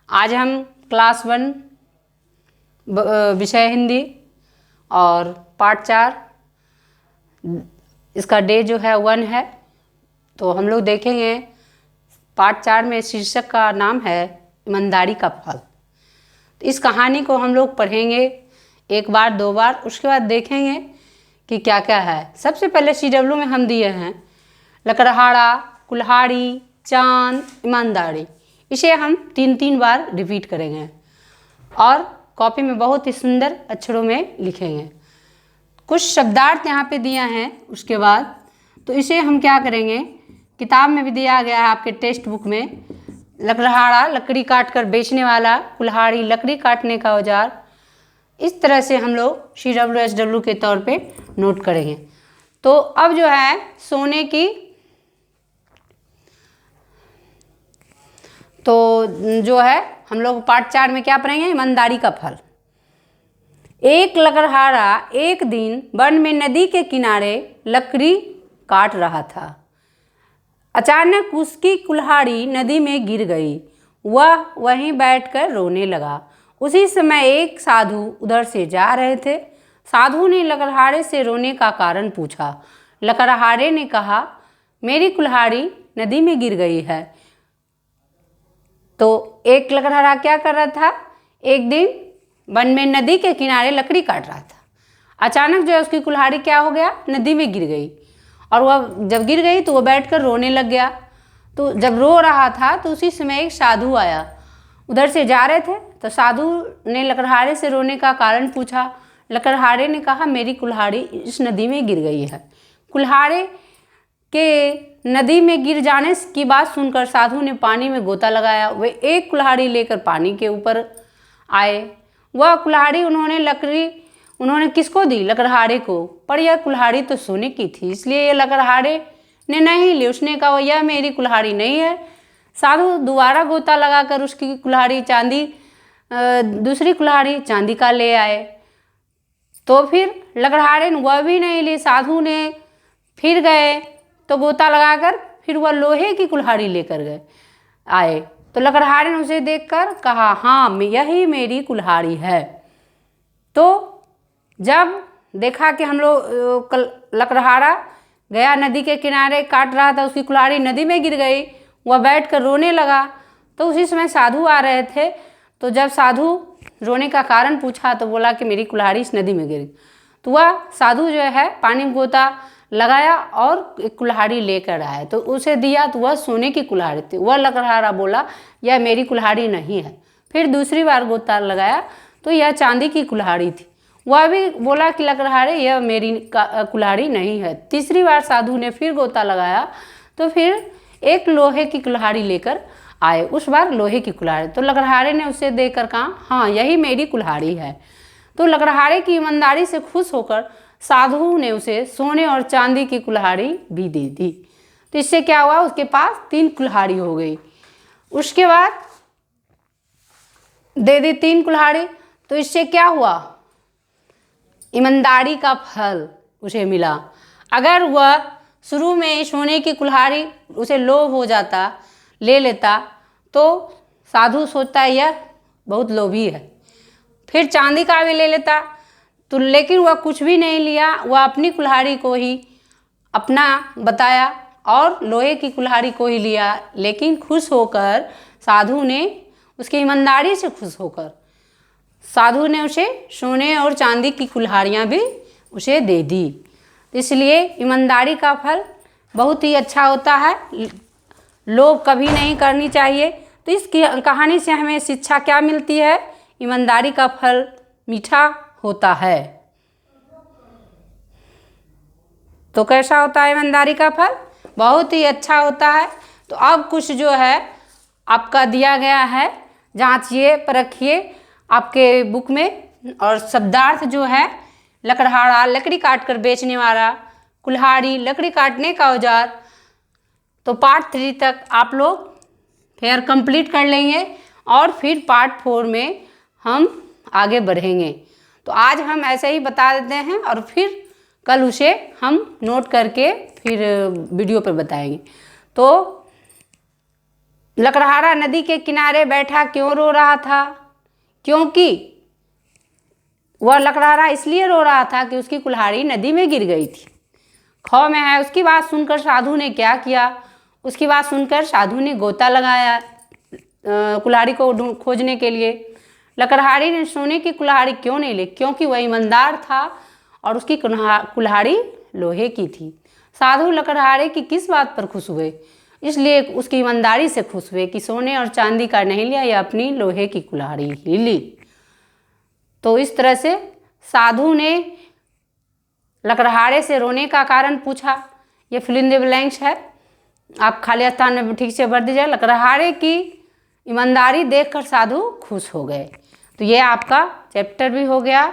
आज हम क्लास 1 विषय हिंदी और पार्ट 4 इसका डे जो है 1 है। तो हम लोग देखेंगे पार्ट 4 में शीर्षक का नाम है ईमानदारी का फल। तो इस कहानी को हम लोग पढ़ेंगे एक बार 2 बार, उसके बाद देखेंगे कि क्या क्या है। सबसे पहले CW में हम दिए हैं लकड़हारा, कुल्हाड़ी, चांद, ईमानदारी। इसे हम 3 बार रिपीट करेंगे और कॉपी में बहुत ही सुंदर अक्षरों में लिखेंगे। कुछ शब्दार्थ यहाँ पे दिया है। उसके बाद तो इसे हम क्या करेंगे, किताब में भी दिया गया है आपके टेक्स्ट बुक में। लकड़हारा लकड़ी काट कर बेचने वाला, कुल्हाड़ी लकड़ी काटने का औजार। इस तरह से हम लोग CW SW के तौर पे नोट करेंगे। तो अब जो है सोने की, तो जो है हम लोग पार्ट 4 में क्या पढ़ेंगे, ईमानदारी का फल। एक लकड़हारा एक दिन वन में नदी के किनारे लकड़ी काट रहा था। अचानक उसकी कुल्हाड़ी नदी में गिर गई। वह वहीं बैठकर रोने लगा। उसी समय एक साधु उधर से जा रहे थे। साधु ने लकड़हारे से रोने का कारण पूछा। लकड़हारे ने कहा, मेरी कुल्हाड़ी नदी में गिर गई है। तो एक लकड़हारा क्या कर रहा था, एक दिन वन में नदी के किनारे लकड़ी काट रहा था। अचानक जो है उसकी कुल्हाड़ी क्या हो गया, नदी में गिर गई। और वह जब गिर गई तो वह बैठकर रोने लग गया। तो जब रो रहा था तो उसी समय एक साधु आया। उधर से जा रहे थे तो साधु ने लकड़हारे से रोने का कारण पूछा। लकड़हारे ने कहा, मेरी कुल्हाड़ी इस नदी में गिर गई है। कुल्हाड़े के नदी में गिर जाने की बात सुनकर साधु ने पानी में गोता लगाया। वे एक कुल्हाड़ी लेकर पानी के ऊपर आए। वह कुल्हाड़ी उन्होंने किसको दी, लकड़हारे को। पर यह कुल्हाड़ी तो सोने की थी, इसलिए यह लकड़हारे ने नहीं ली। उसने कहा, यह मेरी कुल्हाड़ी नहीं है। साधु दोबारा गोता लगाकर उसकी कुल्हाड़ी दूसरी कुल्हाड़ी चांदी का ले आए। तो फिर लकड़हारे ने वह भी नहीं ली। साधु ने फिर गए तो गोता लगाकर फिर वह लोहे की कुल्हाड़ी लेकर आए। तो लकड़हारे ने उसे देखकर कहा, हाँ यही मेरी कुल्हाड़ी है। तो जब देखा कि हम लोग लकड़हारा गया नदी के किनारे काट रहा था, उसकी कुल्हाड़ी नदी में गिर गई। वह बैठकर रोने लगा। तो उसी समय साधु आ रहे थे। तो जब साधु रोने का कारण पूछा तो बोला कि मेरी कुल्हाड़ी इस नदी में गिर गई। तो वह साधु जो है पानी में गोता लगाया और एक कुल्हाड़ी लेकर आया। तो उसे दिया तो वह सोने की कुल्हाड़ी थी। वह लकड़हारा बोला, यह मेरी कुल्हाड़ी नहीं है। फिर दूसरी बार गोता लगाया तो यह चांदी की कुल्हाड़ी थी। वह भी बोला कि लकड़हारे, यह मेरी कुल्हाड़ी नहीं है। तीसरी बार साधु ने फिर गोता लगाया तो फिर एक लोहे की कुल्हाड़ी लेकर आए। उस बार लोहे की कुल्हाड़ी। तो लकड़हारे ने उसे देकर कहा, हाँ यही मेरी कुल्हाड़ी है। तो लकड़हारे की ईमानदारी से खुश होकर साधु ने उसे सोने और चांदी की कुल्हाड़ी भी दे दी। तो इससे क्या हुआ, उसके पास 3 कुल्हाड़ी हो गई। उसके बाद दे दी 3 कुल्हाड़ी। तो इससे क्या हुआ, ईमानदारी का फल उसे मिला। अगर वह शुरू में सोने की कुल्हाड़ी उसे लोभ हो जाता, ले लेता, तो साधु सोचता है यह बहुत लोभी है, फिर चांदी का भी ले लेता। तो लेकिन वह कुछ भी नहीं लिया। वह अपनी कुल्हाड़ी को ही अपना बताया और लोहे की कुल्हाड़ी को ही लिया। लेकिन खुश होकर साधु ने, उसकी ईमानदारी से खुश होकर साधु ने उसे सोने और चांदी की कुल्हाड़ियाँ भी उसे दे दी। इसलिए ईमानदारी का फल बहुत ही अच्छा होता है। लोभ कभी नहीं करनी चाहिए। तो इस कहानी से हमें शिक्षा क्या मिलती है, ईमानदारी का फल मीठा होता है। तो कैसा होता है ईमानदारी का फल, बहुत ही अच्छा होता है। तो अब कुछ जो है आपका दिया गया है, जांचिए परखिए आपके बुक में। और शब्दार्थ जो है, लकड़हारा लकड़ी काट कर बेचने वाला, कुल्हाड़ी लकड़ी काटने का औजार। तो पार्ट 3 तक आप लोग फिर कंप्लीट कर लेंगे और फिर पार्ट 4 में हम आगे बढ़ेंगे। तो आज हम ऐसे ही बता देते हैं और फिर कल उसे हम नोट करके फिर वीडियो पर बताएंगे। तो लकड़हारा नदी के किनारे बैठा क्यों रो रहा था? क्योंकि वह लकड़हारा इसलिए रो रहा था कि उसकी कुल्हाड़ी नदी में गिर गई थी। खौ में है, उसकी बात सुनकर साधु ने क्या किया? उसकी बात सुनकर साधु ने गोता लगाया कुल्हाड़ी को खोजने के लिए। लकड़हारी ने सोने की कुल्हाड़ी क्यों नहीं ली? क्योंकि वह ईमानदार था और उसकी कुल्हाड़ी लोहे की थी। साधु लकड़हारे की किस बात पर खुश हुए? इसलिए उसकी ईमानदारी से खुश हुए कि सोने और चांदी का नहीं लिया, या अपनी लोहे की कुल्हाड़ी ही ली। तो इस तरह से साधु ने लकड़हारे से रोने का कारण पूछा। ये फिल इन द ब्लैंक्स है, आप खाली स्थान में ठीक से भर दीजिए। लकड़हारे की ईमानदारी देखकर साधु खुश हो गए। तो ये आपका चैप्टर भी हो गया।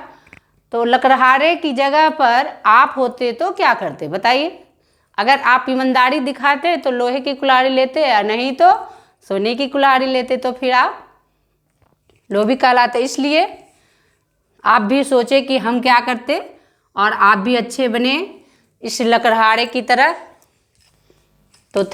तो लकड़हारे की जगह पर आप होते तो क्या करते बताइए? अगर आप ईमानदारी दिखाते तो लोहे की कुल्हाड़ी लेते, या नहीं तो सोने की कुल्हाड़ी लेते, तो फिर आप लोभी कहलाते। इसलिए आप भी सोचे कि हम क्या करते और आप भी अच्छे बने इस लकड़हारे की तरह। तो